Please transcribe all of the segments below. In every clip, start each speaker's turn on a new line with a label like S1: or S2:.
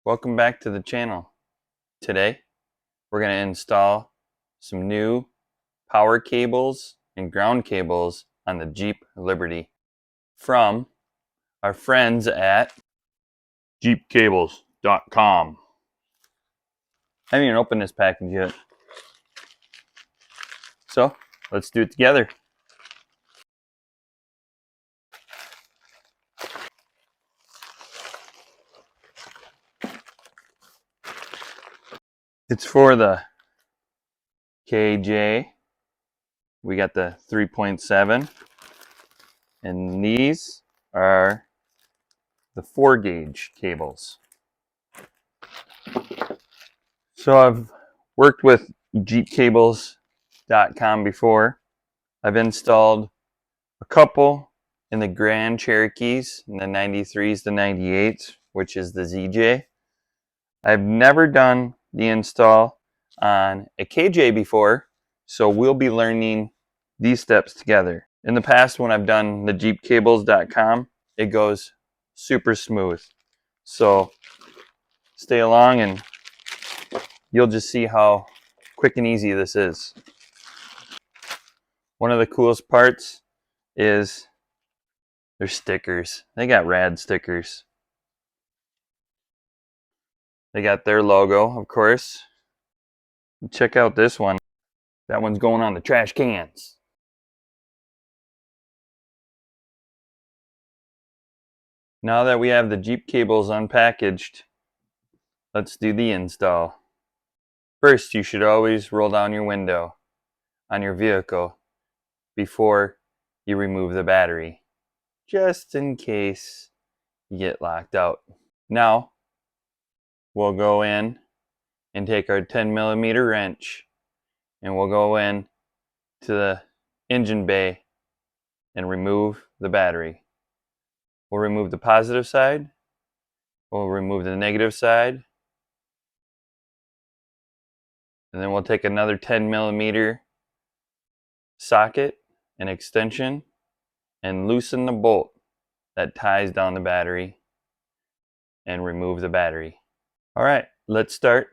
S1: Welcome back to the channel. Today we're going to install some new power cables and ground cables on the Jeep Liberty from our friends at jeepcables.com. I haven't even opened this package yet. So let's do it together. It's for the KJ. We got the 3.7, and these are the 4-gauge cables. So I've worked with jeepcables.com before. I've installed a couple in the Grand Cherokees, in the 93s, the 98s, which is the ZJ. I've never done the install on a KJ before, so we'll be learning these steps together. In the past, when I've done the jeepcables.com, it goes super smooth. So stay along and you'll just see how quick and easy this is. One of the coolest parts is their stickers. They got rad stickers. They got their logo, of course. Check out this one. That one's going on the trash cans. Now that we have the Jeep cables unpackaged, let's do the install. First, you should always roll down your window on your vehicle before you remove the battery, just in case you get locked out. Now, we'll go in and take our 10mm wrench and we'll go in to the engine bay and remove the battery. We'll remove the positive side, we'll remove the negative side, and then we'll take another 10mm socket and extension and loosen the bolt that ties down the battery and remove the battery. All right, let's start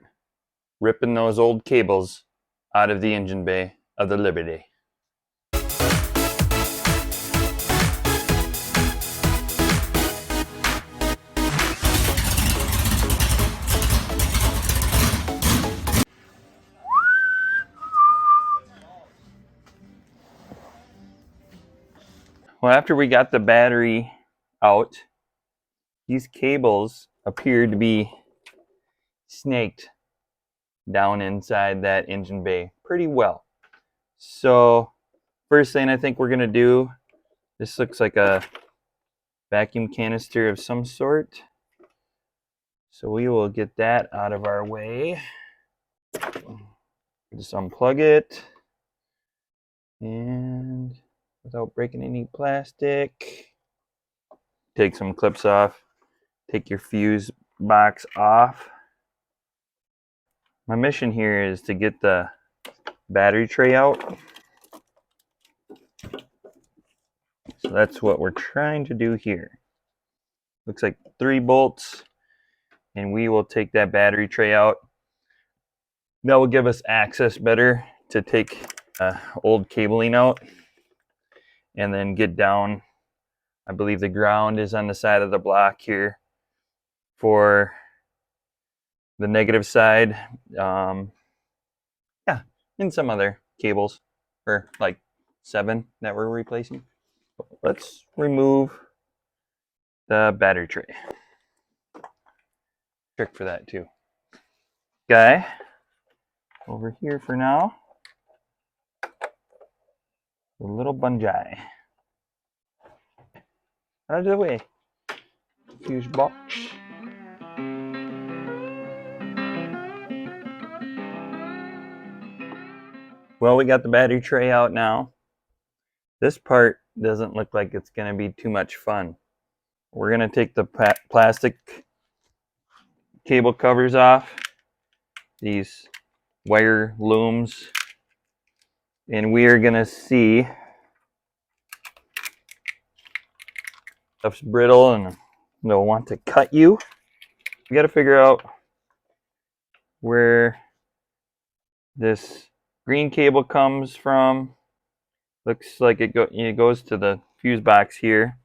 S1: ripping those old cables out of the engine bay of the Liberty. Well, after we got the battery out, these cables appear to be snaked down inside that engine bay pretty well. So first thing I think we're going to do, this looks like a vacuum canister of some sort. So we will get that out of our way. Just unplug it. And without breaking any plastic, take some clips off. Take your fuse box off. My mission here is to get the battery tray out. So that's what we're trying to do here. Looks like 3 bolts, and we will take that battery tray out. That will give us access better to take old cabling out and then get down. I believe the ground is on the side of the block here for the negative side. Yeah, and some other cables for like 7 that we're replacing. Let's remove the battery tray. Trick for that too. Guy over here for now. The little bungee. Out of the way. Fuse box. Well, we got the battery tray out now. This part doesn't look like it's going to be too much fun. We're going to take the plastic cable covers off, these wire looms, and we are going to see stuff's brittle and they'll want to cut you. We got to figure out where this green cable comes from. Looks like it goes to the fuse box here.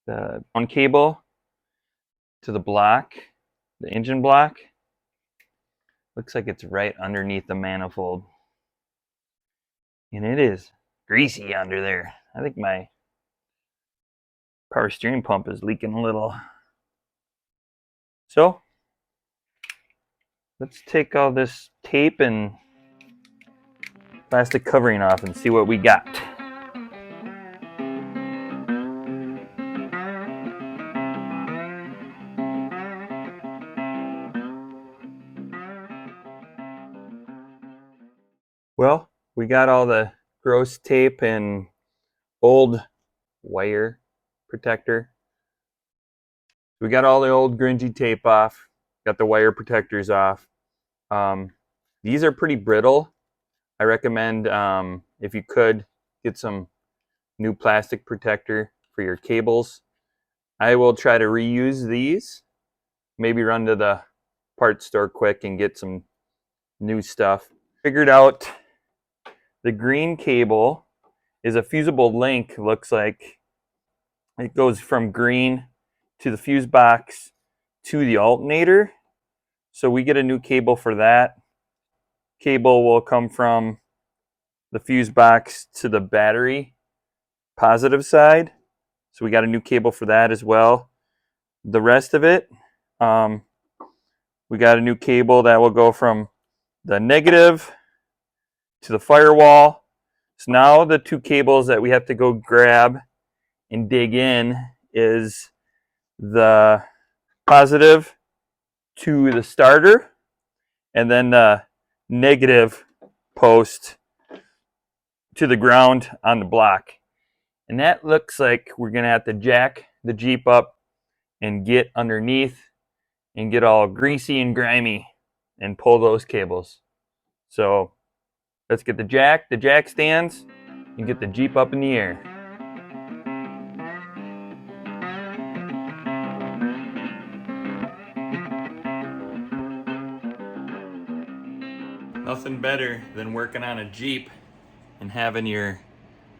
S1: The one cable to the block, the engine block. Looks like it's right underneath the manifold. And it is greasy under there. I think my power steering pump is leaking a little. So let's take all this tape and plastic covering off and see what we got. Well, we got all the gross tape and old wire protector. We got all the old grungy tape off, got the wire protectors off. These are pretty brittle. I recommend, if you could, get some new plastic protector for your cables. I will try to reuse these. Maybe run to the parts store quick and get some new stuff. Figured out the green cable is a fusible link, looks like. It goes from green to the fuse box to the alternator. So we get a new cable for that. Cable will come from the fuse box to the battery positive side. So we got a new cable for that as well. The rest of it, we got a new cable that will go from the negative to the firewall. So now the two cables that we have to go grab and dig in is the positive to the starter, and then the negative post to the ground on the block. And that looks like we're gonna have to jack the Jeep up and get underneath and get all greasy and grimy and pull those cables. So let's get the jack stands, and get the Jeep up in the air. Nothing better than working on a Jeep and having your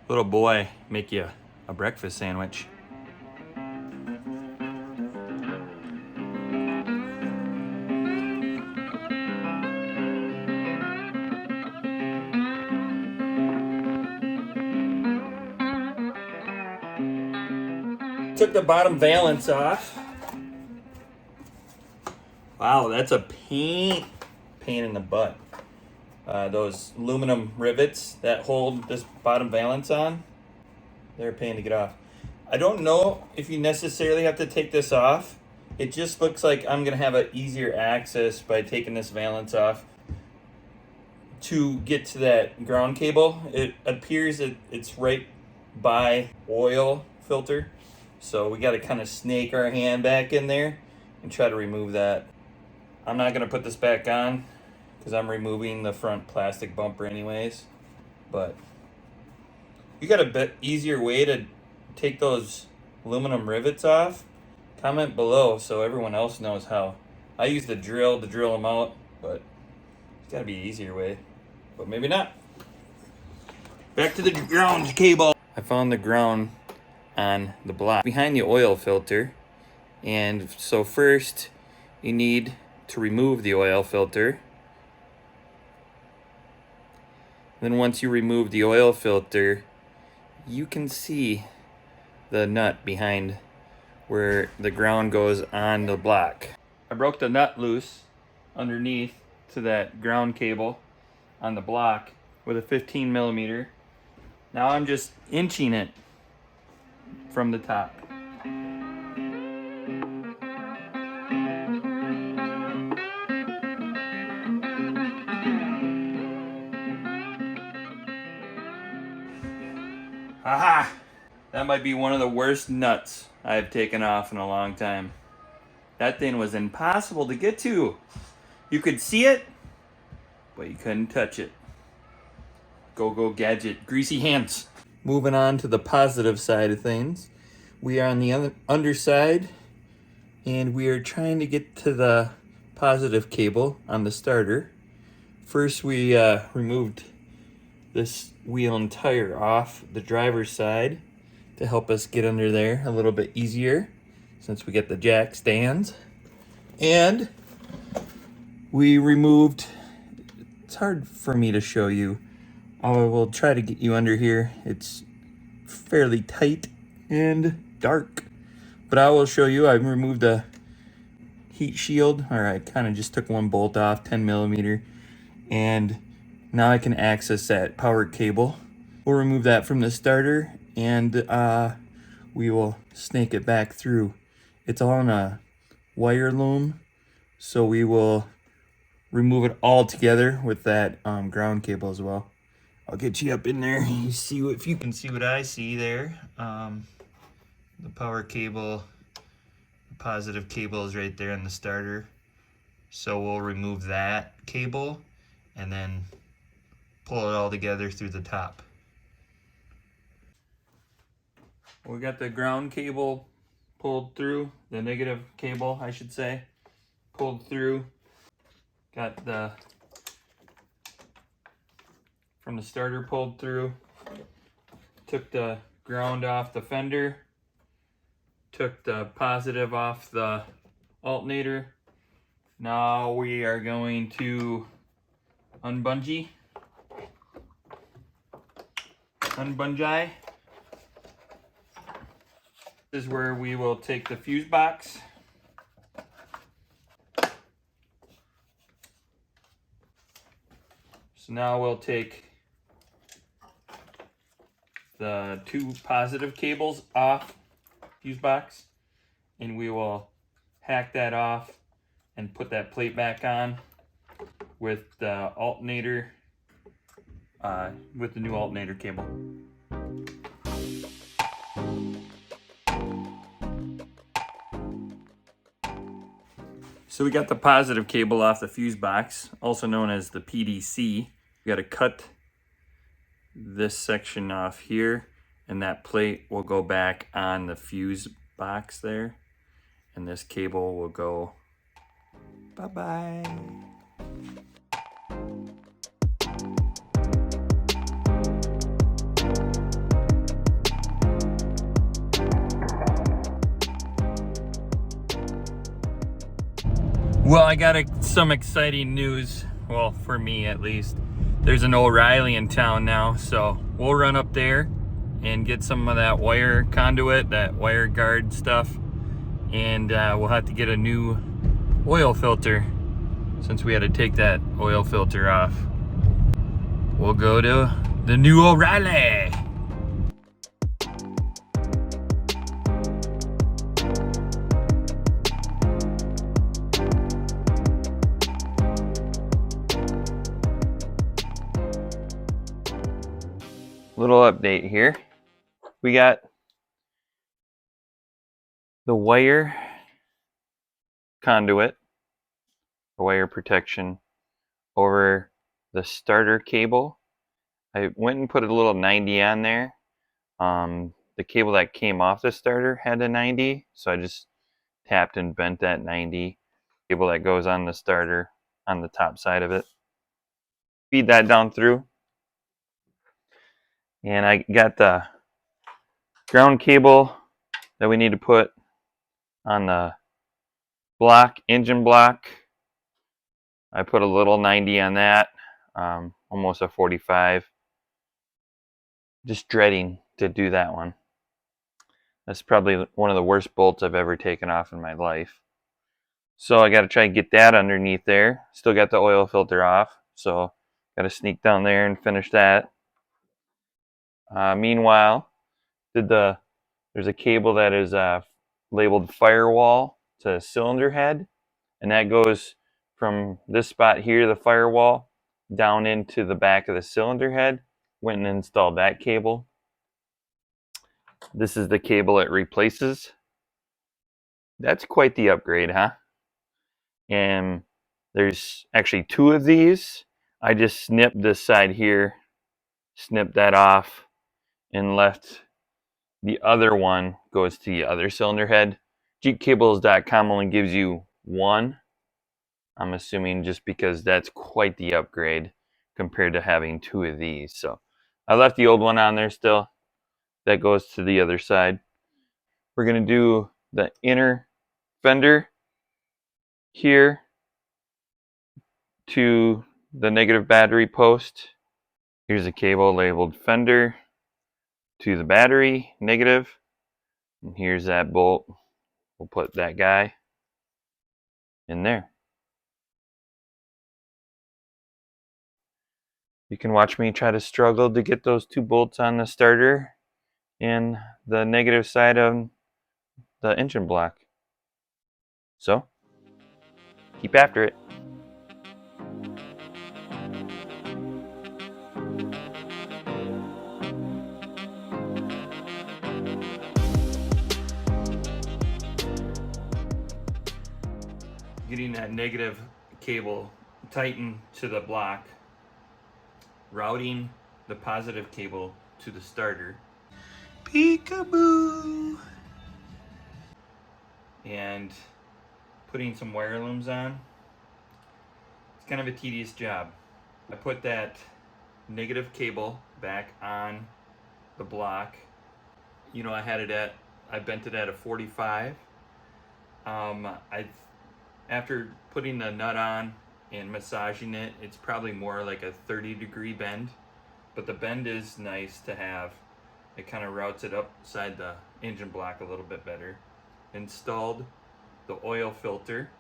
S1: little boy make you a breakfast sandwich. Took the bottom valance off. Wow, that's a pain in the butt. Those aluminum rivets that hold this bottom valance on, they're a pain to get off. I don't know if you necessarily have to take this off. It just looks like I'm gonna have an easier access by taking this valance off to get to that ground cable. It appears that it's right by oil filter. So we gotta kind of snake our hand back in there and try to remove that. I'm not gonna put this back on because I'm removing the front plastic bumper anyways. But you got a bit easier way to take those aluminum rivets off? Comment below so everyone else knows how. I use the drill to drill them out, but it's gotta be an easier way. But maybe not. Back to the ground cable. I found the ground on the block behind the oil filter. And so first you need to remove the oil filter. Then once you remove the oil filter, you can see the nut behind where the ground goes on the block. I broke the nut loose underneath to that ground cable on the block with a 15 millimeter. Now I'm just inching it from the top. Aha! That might be one of the worst nuts I've taken off in a long time. That thing was impossible to get to. You could see it, but you couldn't touch it. Go gadget, greasy hands. Moving on to the positive side of things. We are on the underside and we are trying to get to the positive cable on the starter. First, we removed this wheel and tire off the driver's side to help us get under there a little bit easier since we get the jack stands. And we removed, it's hard for me to show you. I will try to get you under here. It's fairly tight and dark, but I will show you. I removed a heat shield, or I kind of just took one bolt off, 10 millimeter, and now I can access that power cable. We'll remove that from the starter, and we will snake it back through. It's on a wire loom, so we will remove it all together with that ground cable as well. I'll get you up in there. You see if you can see what I see there. The power cable, the positive cable is right there in the starter. So we'll remove that cable and then pull it all together through the top. We got the ground cable pulled through, the negative cable, I should say, pulled through. Got the from the starter pulled through. Took the ground off the fender. Took the positive off the alternator. Now we are going to unbungee. This is where we will take the fuse box. So now we'll take the two positive cables off fuse box, and we will hack that off and put that plate back on with the alternator, with the new alternator cable. So we got the positive cable off the fuse box, also known as the PDC. We got to cut this section off here, and that plate will go back on the fuse box there, and this cable will go bye-bye. Well, I got some exciting news. Well, for me at least. There's an O'Reilly in town now, so we'll run up there and get some of that wire conduit, that wire guard stuff, and we'll have to get a new oil filter since we had to take that oil filter off. We'll go to the new O'Reilly. Little update here. We got the wire conduit, the wire protection over the starter cable. I went and put a little 90 on there. The cable that came off the starter had a 90, so I just tapped and bent that 90 cable that goes on the starter on the top side of it. Feed that down through. And I got the ground cable that we need to put on the block, engine block. I put a little 90 on that, almost a 45. Just dreading to do that one. That's probably one of the worst bolts I've ever taken off in my life. So I got to try and get that underneath there. Still got the oil filter off, so got to sneak down there and finish that. Meanwhile, there's a cable that is labeled firewall to cylinder head, and that goes from this spot here, the firewall, down into the back of the cylinder head. Went and installed that cable. This is the cable it replaces. That's quite the upgrade, huh? And there's actually two of these. I just snipped this side here, snipped that off, and left the other one goes to the other cylinder head. jeepcables.com only gives you one. I'm assuming just because that's quite the upgrade compared to having two of these. So I left the old one on there still. That goes to the other side. We're going to do the inner fender here to the negative battery post. Here's a cable labeled fender to the battery, negative. And here's that bolt. We'll put that guy in there. You can watch me try to struggle to get those two bolts on the starter and the negative side of the engine block. So, keep after it. Getting that negative cable tightened to the block, routing the positive cable to the starter. Peekaboo! And putting some wire looms on. It's kind of a tedious job. I put that negative cable back on the block. You know, I bent it at a 45. After putting the nut on and massaging it, it's probably more like a 30-degree bend, but the bend is nice to have. It kind of routes it upside the engine block a little bit better. Installed the oil filter,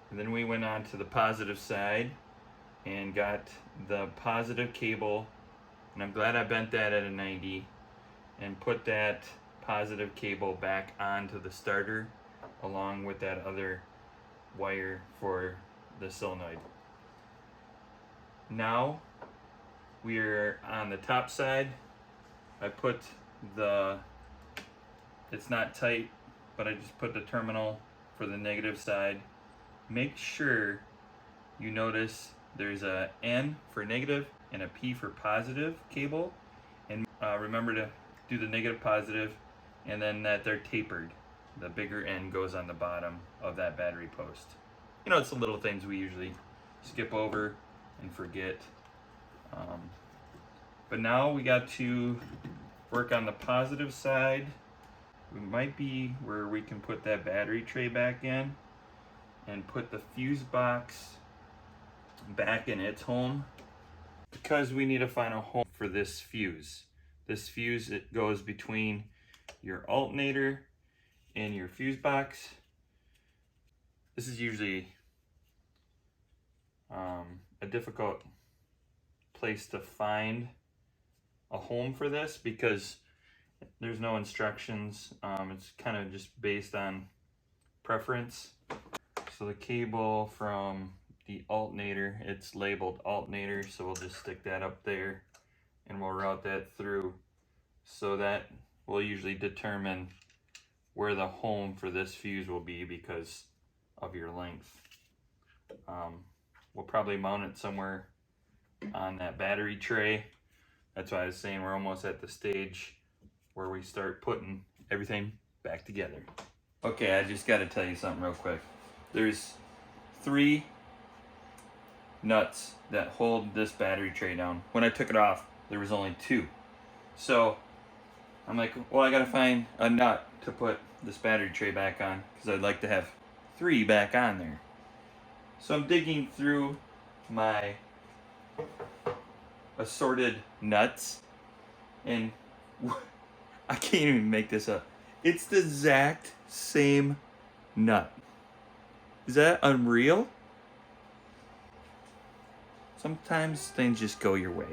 S1: and then we went on to the positive side and got the positive cable, and I'm glad I bent that at a 90 and put that positive cable back onto the starter along with that other wire for the solenoid. Now we're on the top side. I put it's not tight, but I just put the terminal for the negative side. Make sure you notice there's a N for negative and a P for positive cable, and remember to do the negative positive, and then that they're tapered. The bigger end goes on the bottom of that battery post. You know, it's the little things we usually skip over and forget. But now we got to work on the positive side. We might be where we can put that battery tray back in and put the fuse box back in its home, because we need to find a home for this fuse. This fuse, it goes between your alternator and your fuse box. This is usually a difficult place to find a home for this because there's no instructions. It's kind of just based on preference. So the cable from the alternator, it's labeled alternator, so we'll just stick that up there and we'll route that through. So that will usually determine where the home for this fuse will be because of your length. We'll probably mount it somewhere on that battery tray. That's why I was saying we're almost at the stage where we start putting everything back together. Okay, I just got to tell you something real quick. There's 3 nuts that hold this battery tray down. When I took it off, there was only 2. So I'm like, well, I gotta find a nut to put this battery tray back on because I'd like to have 3 back on there. So I'm digging through my assorted nuts, and I can't even make this up. It's the exact same nut. Is that unreal? Sometimes things just go your way.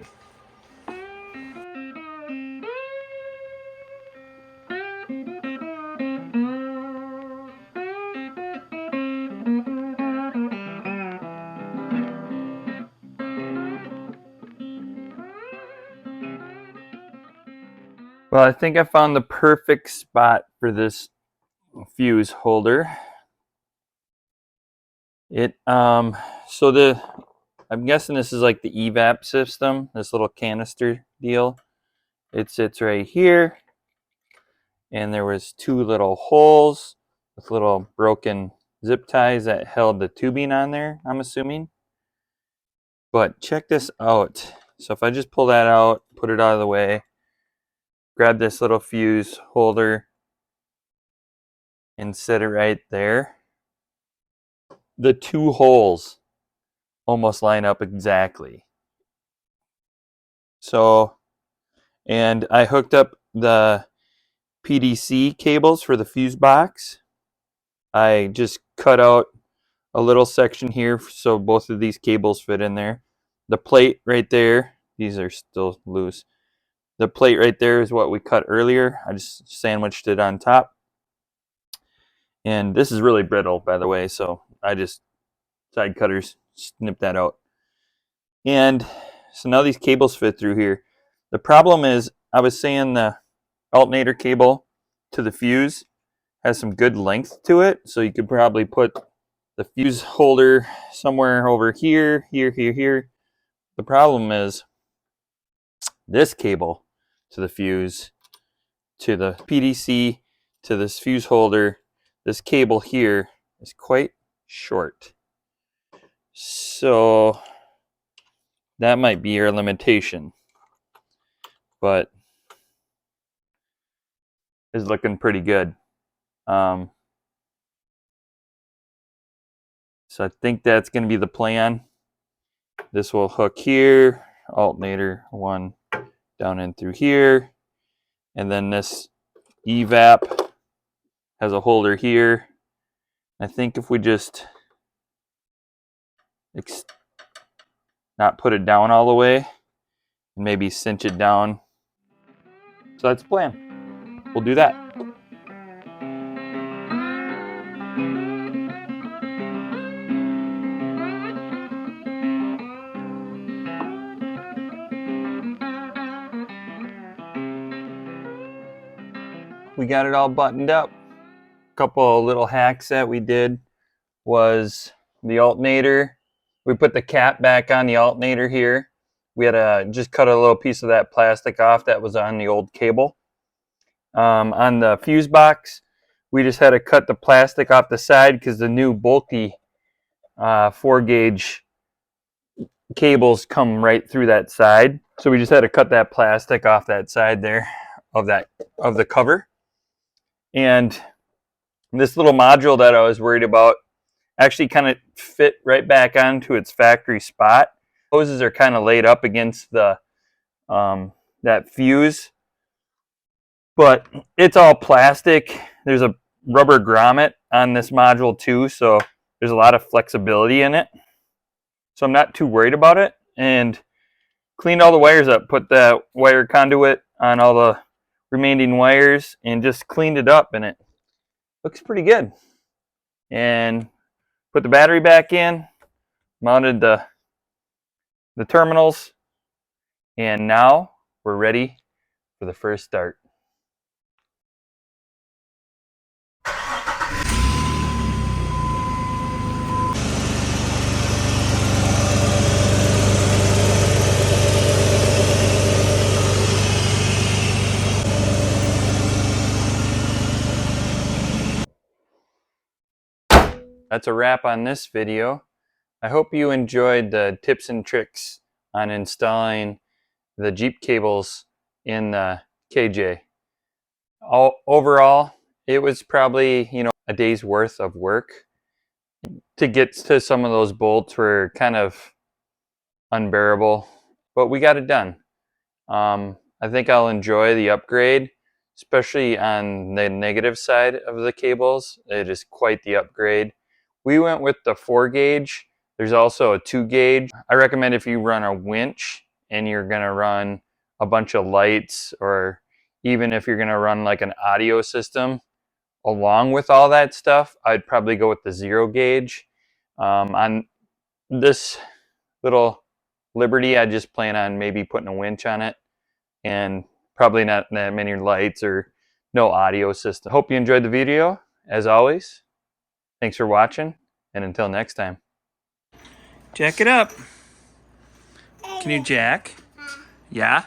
S1: Well, I think I found the perfect spot for this fuse holder. I'm guessing this is like the evap system, this little canister deal. It sits right here, and there was 2 little holes with little broken zip ties that held the tubing on there, I'm assuming. But check this out. So if I just pull that out, put it out of the way, grab this little fuse holder and set it right there, the 2 holes almost line up exactly. So, and I hooked up the PDC cables for the fuse box. I just cut out a little section here so both of these cables fit in there. The plate right there, these are still loose. The plate right there is what we cut earlier. I just sandwiched it on top. And this is really brittle, by the way, so I just side cutters snip that out. And so now these cables fit through here. The problem is, I was saying the alternator cable to the fuse has some good length to it, so you could probably put the fuse holder somewhere over here, here. The problem is this cable to the fuse, to the PDC, to this fuse holder, this cable here is quite short. So that might be your limitation, but it's looking pretty good. So I think that's going to be the plan. This will hook here, alternator 1 down in through here, and then this evap has a holder here. I think if we just not put it down all the way and maybe cinch it down. So that's the plan. We'll do that. We got it all buttoned up. A couple of little hacks that we did was the alternator. We put the cap back on the alternator here. We had to just cut a little piece of that plastic off that was on the old cable. On the fuse box, we just had to cut the plastic off the side because the new bulky 4-gauge cables come right through that side. So we just had to cut that plastic off that side there of the cover. And this little module that I was worried about actually kind of fit right back onto its factory spot. Hoses are kind of laid up against the that fuse, but it's all plastic. There's a rubber grommet on this module too, so there's a lot of flexibility in it. So I'm not too worried about it. And cleaned all the wires up, put the wire conduit on all the remaining wires, and just cleaned it up, and it looks pretty good. And put the battery back in, mounted the terminals, and now we're ready for the first start. That's a wrap on this video. I hope you enjoyed the tips and tricks on installing the Jeep cables in the KJ. Overall, it was probably, a day's worth of work. To get to some of those bolts were kind of unbearable, but we got it done. I think I'll enjoy the upgrade, especially on the negative side of the cables. It is quite the upgrade. We went with the 4-gauge. There's also a 2-gauge. I recommend if you run a winch and you're gonna run a bunch of lights, or even if you're gonna run like an audio system along with all that stuff, I'd probably go with the 0-gauge. On this little Liberty, I just plan on maybe putting a winch on it, and probably not that many lights or no audio system. Hope you enjoyed the video. As always, thanks for watching, and until next time. Jack it up. Can you jack? Yeah?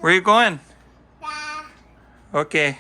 S1: Where are you going? Okay.